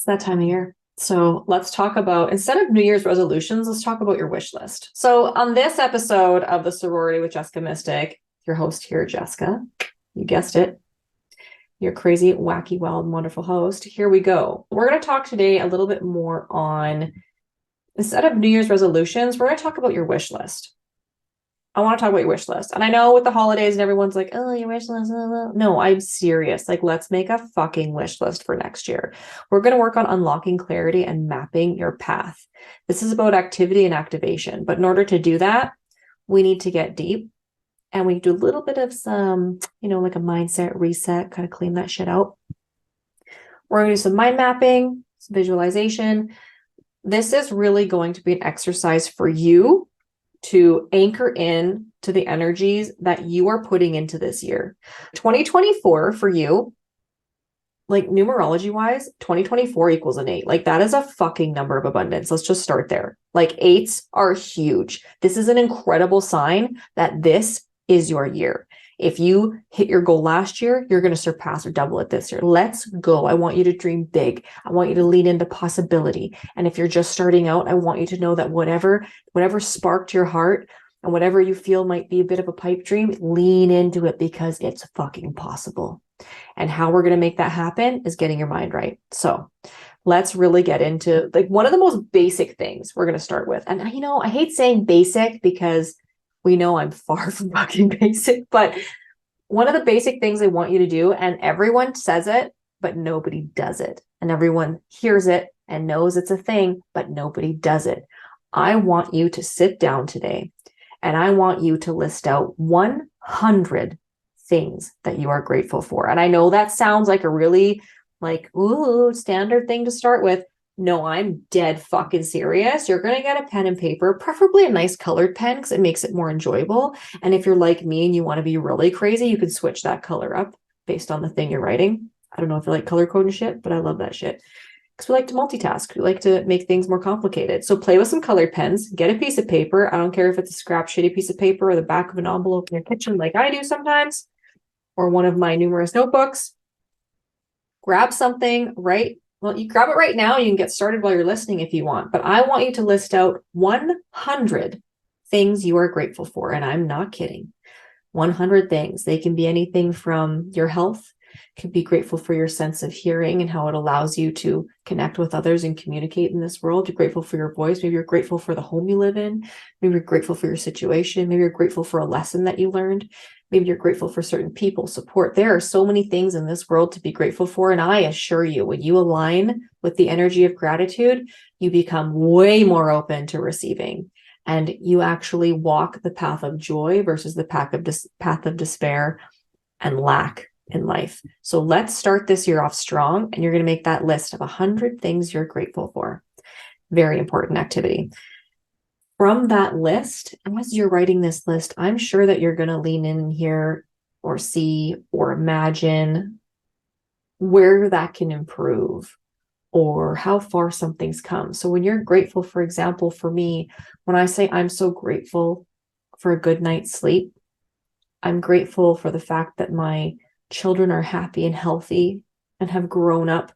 It's that time of year. So let's talk about, instead of New Year's resolutions, let's talk about your wish list. So on this episode of the Sorority with Jessica Mystic, your host here, Jessica, you guessed it, your crazy, wacky, wild, wonderful host. Here we go. We're going to talk today a little bit more on, instead of New Year's resolutions, we're going to talk about your wish list. I want to talk about your wish list. And I know with the holidays and everyone's like, oh, your wish list. No, I'm serious. Like, let's make a fucking wish list for next year. We're going to work on unlocking clarity and mapping your path. This is about activity and activation. But in order to do that, we need to get deep and we do a little bit of some, like a mindset reset, kind of clean that shit out. We're going to do some mind mapping, some visualization. This is really going to be an exercise for you to anchor in to the energies that you are putting into this year. 2024 for you, like numerology wise, 2024 equals an 8. Like that is a fucking number of abundance. Let's just start there. Like 8s are huge. This is an incredible sign that this is your year. If you hit your goal last year, you're going to surpass or double it this year. Let's go. I want you to dream big. I want you to lean into possibility. And if you're just starting out, I want you to know that whatever sparked your heart and whatever you feel might be a bit of a pipe dream, lean into it because it's fucking possible. And how we're going to make that happen is getting your mind right. So let's really get into like one of the most basic things we're going to start with. And I hate saying basic because we know I'm far from fucking basic, but one of the basic things I want you to do, and everyone says it, but nobody does it. And everyone hears it and knows it's a thing, but nobody does it. I want you to sit down today and I want you to list out 100 things that you are grateful for. And I know that sounds like a really standard thing to start with. No, I'm dead fucking serious. You're going to get a pen and paper, preferably a nice colored pen because it makes it more enjoyable. And if you're like me and you want to be really crazy, you can switch that color up based on the thing you're writing. I don't know if you like color code and shit, but I love that shit because we like to multitask. We like to make things more complicated. So play with some colored pens, get a piece of paper. I don't care if it's a scrap shitty piece of paper or the back of an envelope in your kitchen like I do sometimes, or one of my numerous notebooks. Grab something, Well, you grab it right now. You can get started while you're listening if you want, but I want you to list out 100 things you are grateful for. And I'm not kidding. 100 things. They can be anything from your health, could be grateful for your sense of hearing and how it allows you to connect with others and communicate in this world. You're grateful for your voice. Maybe you're grateful for the home you live in. Maybe you're grateful for your situation. Maybe you're grateful for a lesson that you learned. Maybe you're grateful for certain people, support. There are so many things in this world to be grateful for. And I assure you, when you align with the energy of gratitude, you become way more open to receiving. And you actually walk the path of joy versus the path of despair and lack in life. So let's start this year off strong. And you're going to make that list of 100 things you're grateful for. Very important activity. From that list, as you're writing this list, I'm sure that you're going to lean in here or see or imagine where that can improve or how far something's come. So when you're grateful, for example, for me, when I say I'm so grateful for a good night's sleep, I'm grateful for the fact that my children are happy and healthy and have grown up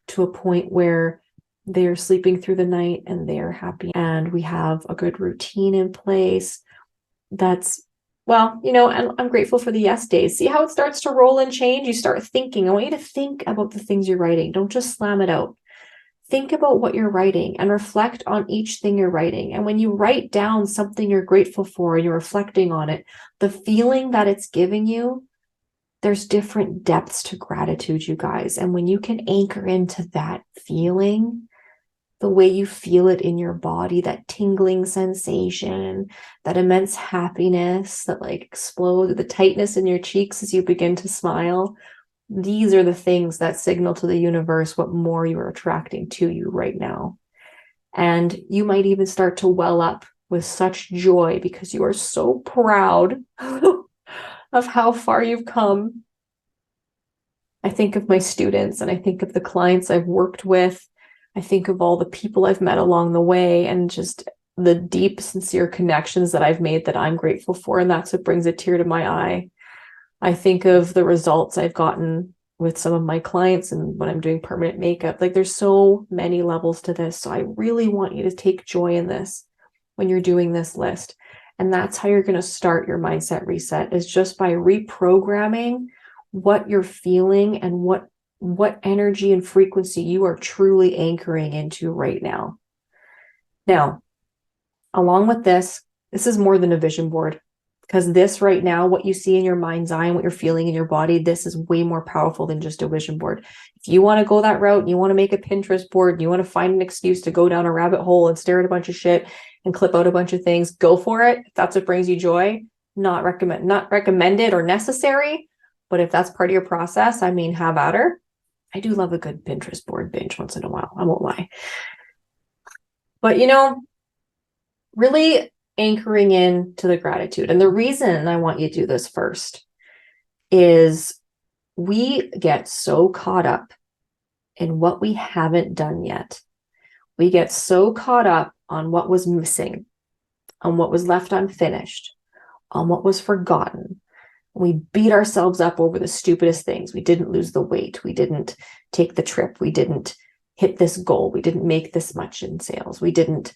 to a point where they're sleeping through the night and they're happy and we have a good routine in place. And I'm grateful for the yes days. See how it starts to roll and change? You start thinking. I want you to think about the things you're writing. Don't just slam it out. Think about what you're writing and reflect on each thing you're writing. And when you write down something you're grateful for and you're reflecting on it, the feeling that it's giving you, there's different depths to gratitude, you guys. And when you can anchor into that feeling, the way you feel it in your body, that tingling sensation, that immense happiness that explodes, the tightness in your cheeks as you begin to smile. These are the things that signal to the universe what more you are attracting to you right now. And you might even start to well up with such joy because you are so proud of how far you've come. I think of my students and I think of the clients I've worked with. I think of all the people I've met along the way and just the deep, sincere connections that I've made that I'm grateful for. And that's what brings a tear to my eye. I think of the results I've gotten with some of my clients and when I'm doing permanent makeup. Like there's so many levels to this. So I really want you to take joy in this when you're doing this list. And that's how you're going to start your mindset reset, is just by reprogramming what you're feeling and what energy and frequency you are truly anchoring into right now. Now, along with this is more than a vision board, because this right now, what you see in your mind's eye and what you're feeling in your body, this is way more powerful than just a vision board. If you want to go that route and you want to make a Pinterest board and you want to find an excuse to go down a rabbit hole and stare at a bunch of shit and clip out a bunch of things, go for it. If that's what brings you joy, not recommended or necessary. But if that's part of your process, I mean, have at her. I do love a good Pinterest board binge once in a while. I won't lie. But, really anchoring in to the gratitude. And the reason I want you to do this first is we get so caught up in what we haven't done yet. We get so caught up on what was missing, on what was left unfinished, on what was forgotten. We beat ourselves up over the stupidest things. We didn't lose the weight. We didn't take the trip. We didn't hit this goal. We didn't make this much in sales. We didn't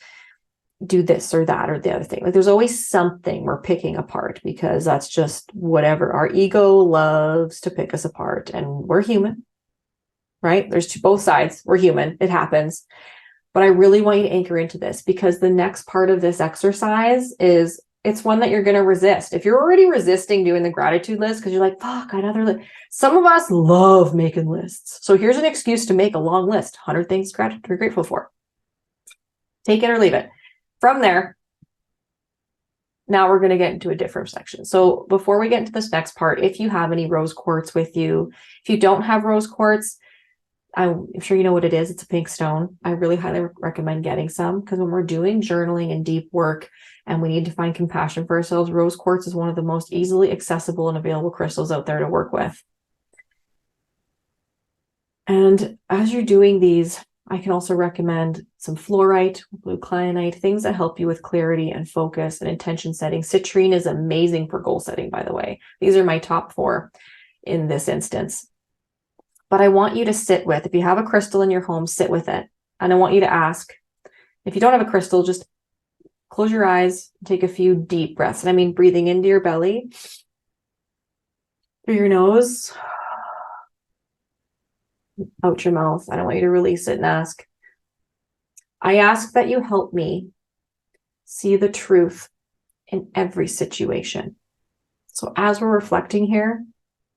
do this or that or the other thing. Like there's always something we're picking apart, because that's just whatever. Our ego loves to pick us apart, and we're human, right? There's both sides. We're human. It happens. But I really want you to anchor into this, because the next part of this exercise is, it's one that you're going to resist. If you're already resisting doing the gratitude list because you're like, fuck, another list. Some of us love making lists. So here's an excuse to make a long list. 100 things you're grateful for. Take it or leave it. From there, now we're going to get into a different section. So before we get into this next part, if you have any rose quartz with you, if you don't have rose quartz, I'm sure you know what it is. It's a pink stone. I really highly recommend getting some, because when we're doing journaling and deep work and we need to find compassion for ourselves, rose quartz is one of the most easily accessible and available crystals out there to work with. And as you're doing these, I can also recommend some fluorite, blue kyanite, things that help you with clarity and focus and intention setting. Citrine is amazing for goal setting, by the way. These are my top 4 in this instance. But I want you to sit with, if you have a crystal in your home, sit with it. And I want you to ask, if you don't have a crystal, just close your eyes, take a few deep breaths. And I mean, breathing into your belly, through your nose, out your mouth. I don't want you to release it, and ask, I ask that you help me see the truth in every situation. So as we're reflecting here,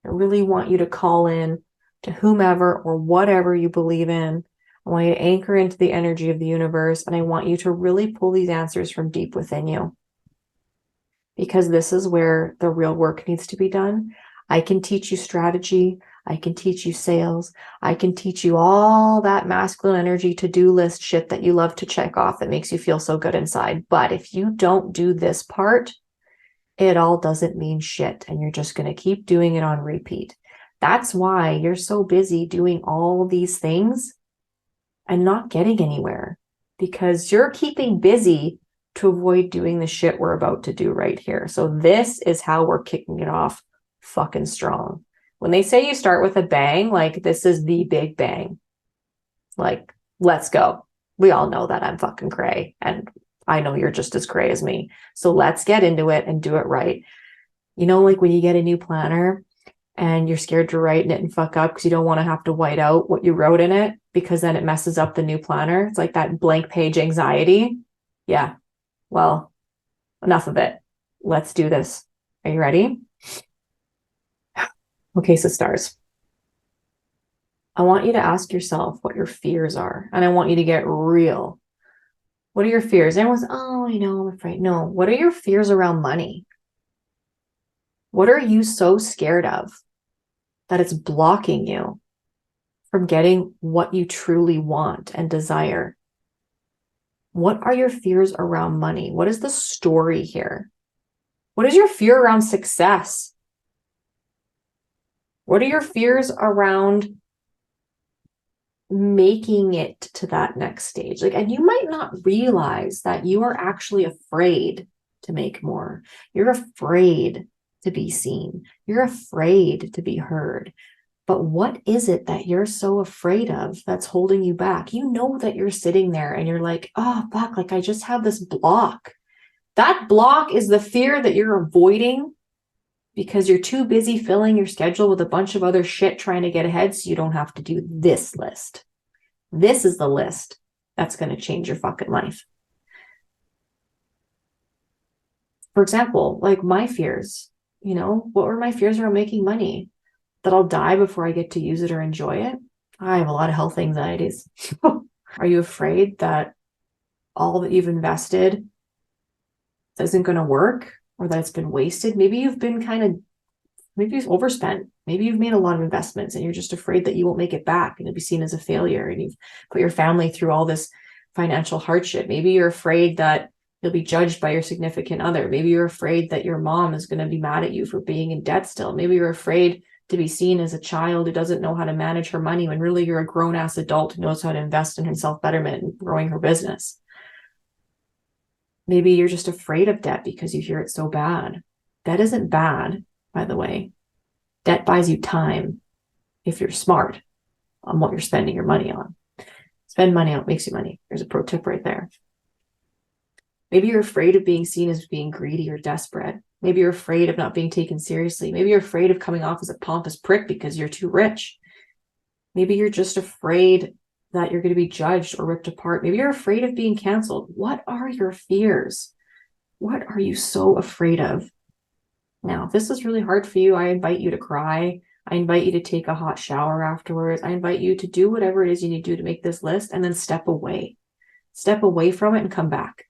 I really want you to call in to whomever or whatever you believe in. I want you to anchor into the energy of the universe, and I want you to really pull these answers from deep within you, because this is where the real work needs to be done. I can teach you strategy. I can teach you sales. I can teach you all that masculine energy to-do list shit that you love to check off that makes you feel so good inside. But if you don't do this part, it all doesn't mean shit, and you're just going to keep doing it on repeat. That's why you're so busy doing all these things and not getting anywhere, because you're keeping busy to avoid doing the shit we're about to do right here. So this is how we're kicking it off fucking strong. When they say you start with a bang, like this is the big bang. Like, let's go. We all know that I'm fucking cray, and I know you're just as cray as me. So let's get into it and do it right. Like when you get a new planner and you're scared to write in it and fuck up because you don't want to have to white out what you wrote in it, because then it messes up the new planner. It's like that blank page anxiety. Yeah. Well, enough of it. Let's do this. Are you ready? Okay, Sistars. I want you to ask yourself what your fears are, and I want you to get real. What are your fears? Everyone's, oh, I'm afraid. No, what are your fears around money? What are you so scared of that it's blocking you from getting what you truly want and desire? What are your fears around money? What is the story here? What is your fear around success? What are your fears around making it to that next stage? And you might not realize that you are actually afraid to make more. You're afraid to be seen. You're afraid to be heard. But what is it that you're so afraid of that's holding you back? You know that you're sitting there and you're like, oh, fuck, like I just have this block. That block is the fear that you're avoiding because you're too busy filling your schedule with a bunch of other shit trying to get ahead so you don't have to do this list. This is the list that's going to change your fucking life. For example, like my fears, what were my fears around making money? That I'll die before I get to use it or enjoy it. I have a lot of health anxieties. Are you afraid that all that you've invested isn't going to work or that it's been wasted? Maybe you've overspent. Maybe you've made a lot of investments and you're just afraid that you won't make it back and you'll be seen as a failure and you've put your family through all this financial hardship. Maybe you're afraid that you'll be judged by your significant other. Maybe you're afraid that your mom is going to be mad at you for being in debt still. Maybe you're afraid to be seen as a child who doesn't know how to manage her money when really you're a grown-ass adult who knows how to invest in her self-betterment and growing her business. Maybe you're just afraid of debt because you hear it so bad. Debt isn't bad, by the way. Debt buys you time if you're smart on what you're spending your money on. Spend money on what makes you money. There's a pro tip right there. Maybe you're afraid of being seen as being greedy or desperate. Maybe you're afraid of not being taken seriously. Maybe you're afraid of coming off as a pompous prick because you're too rich. Maybe you're just afraid that you're going to be judged or ripped apart. Maybe you're afraid of being canceled. What are your fears? What are you so afraid of? Now, if this is really hard for you, I invite you to cry. I invite you to take a hot shower afterwards. I invite you to do whatever it is you need to do to make this list and then step away. Step away from it and come back.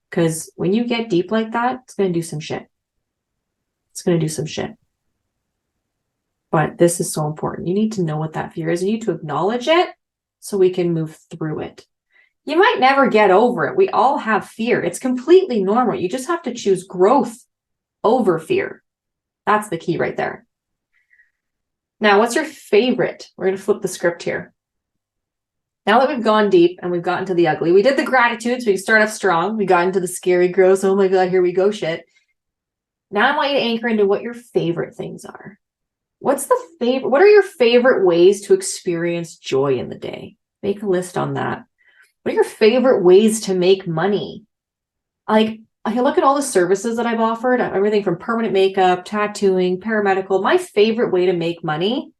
Because when you get deep like that, it's going to do some shit. It's going to do some shit. But this is so important. You need to know what that fear is. You need to acknowledge it so we can move through it. You might never get over it. We all have fear. It's completely normal. You just have to choose growth over fear. That's the key right there. Now, what's your favorite? We're going to flip the script here. Now that we've gone deep and we've gotten to the ugly, we did the gratitudes. We start off strong. We got into the scary, gross, oh my God, here we go shit. Now I want you to anchor into what your favorite things are. What are your favorite ways to experience joy in the day? Make a list on that. What are your favorite ways to make money? Like, I can look at all the services that I've offered, everything from permanent makeup, tattooing, paramedical. My favorite way to make money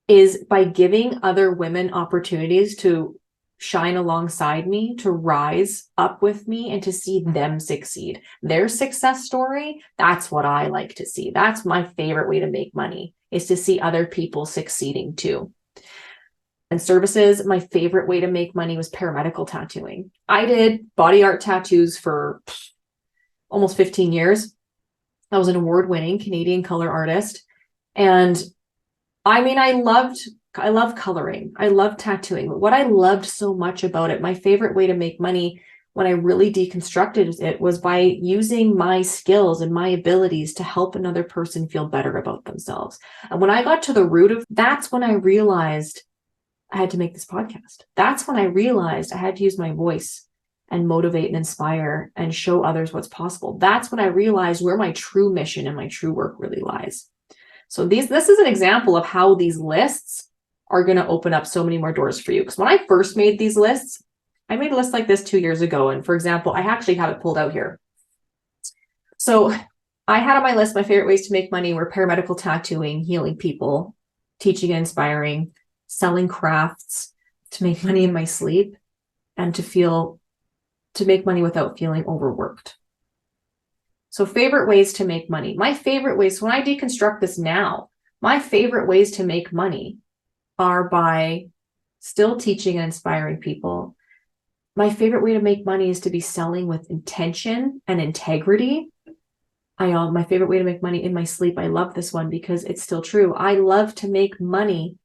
is by giving other women opportunities to shine alongside me, to rise up with me, and to see them succeed. Their success story, that's what I like to see. That's my favorite way to make money, is to see other people succeeding too. And services, my favorite way to make money was paramedical tattooing. I did body art tattoos for almost 15 years. I was an award-winning Canadian color artist. And I mean, I love coloring. I love tattooing. But what I loved so much about it, my favorite way to make money when I really deconstructed it, was by using my skills and my abilities to help another person feel better about themselves. And when I got to the root of that's when I realized I had to make this podcast. That's when I realized I had to use my voice and motivate and inspire and show others what's possible. That's when I realized where my true mission and my true work really lies. So this is an example of how these lists are going to open up so many more doors for you. Because when I first made these lists, I made a list like this 2 years ago. And for example, I actually have it pulled out here. So I had on my list, my favorite ways to make money were paramedical tattooing, healing people, teaching and inspiring, selling crafts, to make money in my sleep, and to make money without feeling overworked. So favorite ways to make money. My favorite ways, when I deconstruct this now, my favorite ways to make money are by still teaching and inspiring people. My favorite way to make money is to be selling with intention and integrity. My favorite way to make money in my sleep. I love this one because it's still true. I love to make money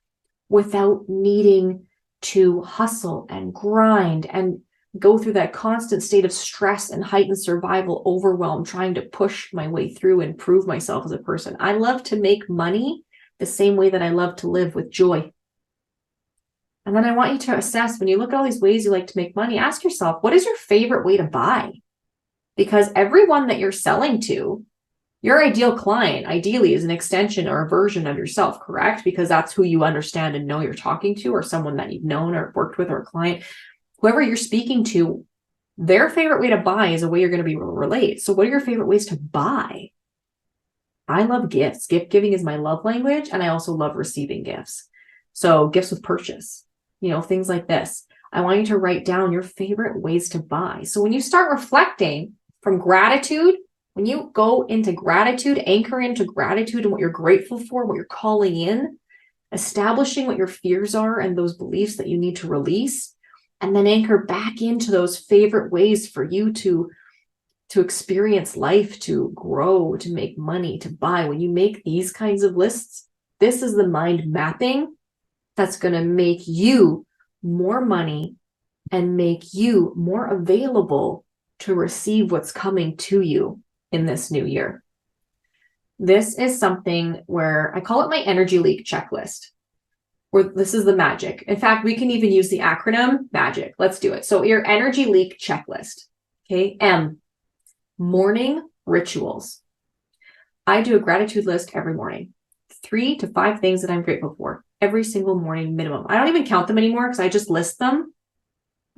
without needing to hustle and grind and go through that constant state of stress and heightened survival overwhelm, trying to push my way through and prove myself as a person. I love to make money the same way that I love to live, with joy. And then I want you to assess, when you look at all these ways you like to make money, ask yourself, what is your favorite way to buy? Because everyone that you're selling to Your ideal client, ideally, is an extension or a version of yourself, correct? Because that's who you understand and know you're talking to, or someone that you've known or worked with, or a client. Whoever you're speaking to, their favorite way to buy is a way you're going to be able to relate. So what are your favorite ways to buy? I love gifts. Gift giving is my love language, and I also love receiving gifts. So gifts with purchase, things like this. I want you to write down your favorite ways to buy. So when you start reflecting from gratitude, when you go into gratitude, anchor into gratitude and what you're grateful for, what you're calling in, establishing what your fears are and those beliefs that you need to release, and then anchor back into those favorite ways for you to experience life, to grow, to make money, to buy. When you make these kinds of lists, this is the mind mapping that's going to make you more money and make you more available to receive what's coming to you in this new year. This is something where I call it my energy leak checklist, where this is the magic. In fact, we can even use the acronym MAGIC. Let's do it. So your energy leak checklist. Okay. M, morning rituals. I do a gratitude list every morning. 3 to 5 things that I'm grateful for every single morning minimum. I don't even count them anymore because I just list them.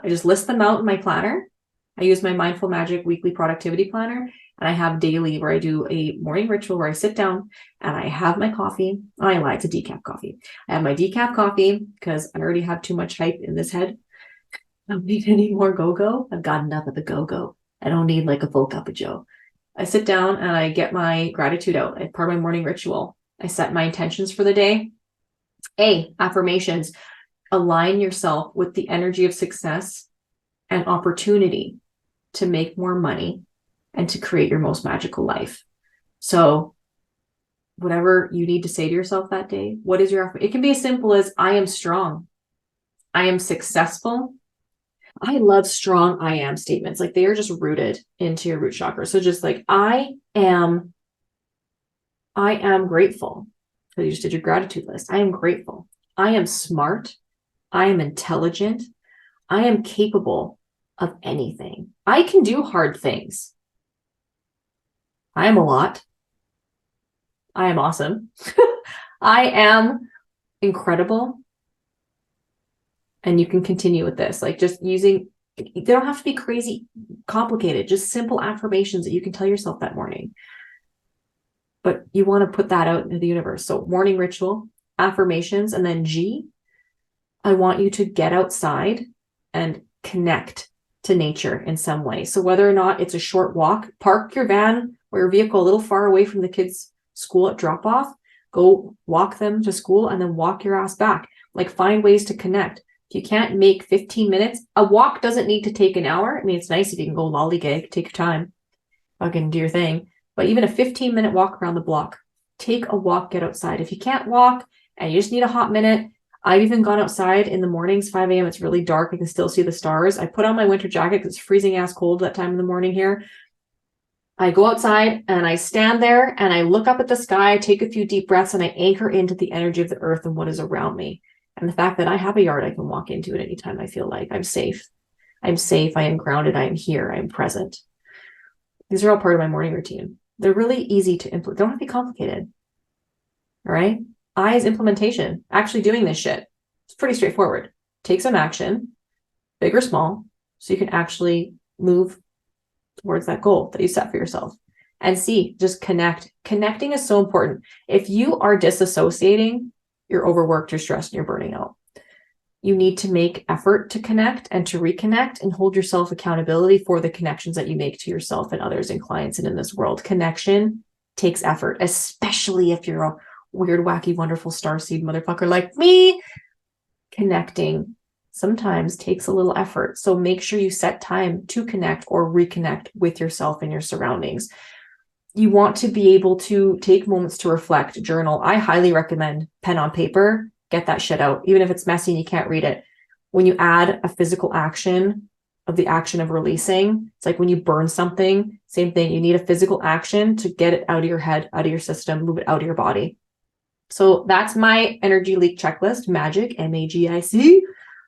I just list them out in my planner. I use my Mindful Magic weekly productivity planner, and I have daily where I do a morning ritual where I sit down and I have my coffee. I lied, it's a decaf coffee. I have my decaf coffee because I already have too much hype in this head. I don't need any more go-go. I've got enough of the go-go. I don't need like a full cup of joe. I sit down and I get my gratitude out. I part of my morning ritual. I set my intentions for the day. A, affirmations. Align yourself with the energy of success and opportunity to make more money and to create your most magical life. So whatever you need to say to yourself that day, what is your affirmation? It can be as simple as I am strong. I am successful. I love strong I am statements. Like they are just rooted into your root chakra. So just like I am grateful. So you just did your gratitude list. I am grateful. I am smart. I am intelligent. I am capable of anything. I can do hard things. I am a lot. I am awesome. I am incredible. And you can continue with this, like just using, they don't have to be crazy complicated, just simple affirmations that you can tell yourself that morning. But you want to put that out into the universe. So morning ritual, affirmations, and then G, I want you to get outside and connect to nature in some way. So whether or not it's a short walk, park your van or your vehicle a little far away from the kids' school at drop off, go walk them to school and then walk your ass back. Like find ways to connect. If you can't make 15 minutes, a walk doesn't need to take an hour. I mean, it's nice if you can go lollygag, take your time, fucking do your thing. But even a 15-minute walk around the block, take a walk, get outside. If you can't walk and you just need a hot minute, I've even gone outside in the mornings, 5 a.m. It's really dark. I can still see the stars. I put on my winter jacket because it's freezing ass cold that time in the morning here. I go outside and I stand there and I look up at the sky, take a few deep breaths, and I anchor into the energy of the earth and what is around me. And the fact that I have a yard I can walk into at any time I feel like. I'm safe. I'm safe. I am grounded. I am here. I am present. These are all part of my morning routine. They're really easy to implement. They don't have to be complicated. All right. I is implementation, actually doing this shit. It's pretty straightforward. Take some action, big or small, so you can actually move towards that goal that you set for yourself. And C, just connect. Connecting is so important. If you are disassociating, you're overworked, you're stressed, and you're burning out. You need to make effort to connect and to reconnect and hold yourself accountability for the connections that you make to yourself and others and clients and in this world. Connection takes effort, especially if you're a weird, wacky, wonderful starseed motherfucker like me. Connecting sometimes takes a little effort. So make sure you set time to connect or reconnect with yourself and your surroundings. You want to be able to take moments to reflect, journal. I highly recommend pen on paper. Get that shit out, even if it's messy and you can't read it. When you add a physical action of the action of releasing, it's like when you burn something, same thing. You need a physical action to get it out of your head, out of your system, move it out of your body. So that's my energy leak checklist, MAGIC, M-A-G-I-C,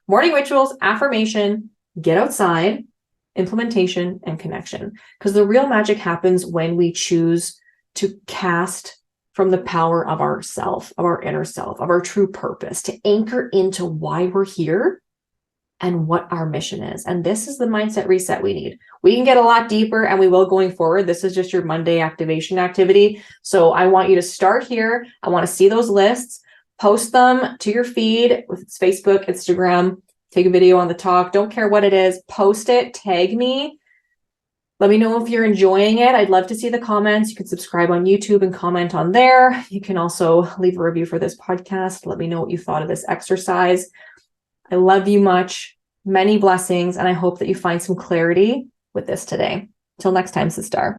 morning rituals, affirmation, get outside, implementation, and connection. Because the real magic happens when we choose to cast from the power of our self, of our inner self, of our true purpose, to anchor into why we're here and what our mission is. And this is the mindset reset we need. We can get a lot deeper, and we will going forward. This is just your Monday activation activity. So I want you to start here. I want to see those lists, post them to your feed, with it's Facebook, Instagram, take a video on the talk. Don't care what it is, post it, tag me. Let me know if you're enjoying it. I'd love to see the comments. You can subscribe on YouTube and comment on there. You can also leave a review for this podcast. Let me know what you thought of this exercise. I love you much. Many blessings. And I hope that you find some clarity with this today. Till next time, Sistar.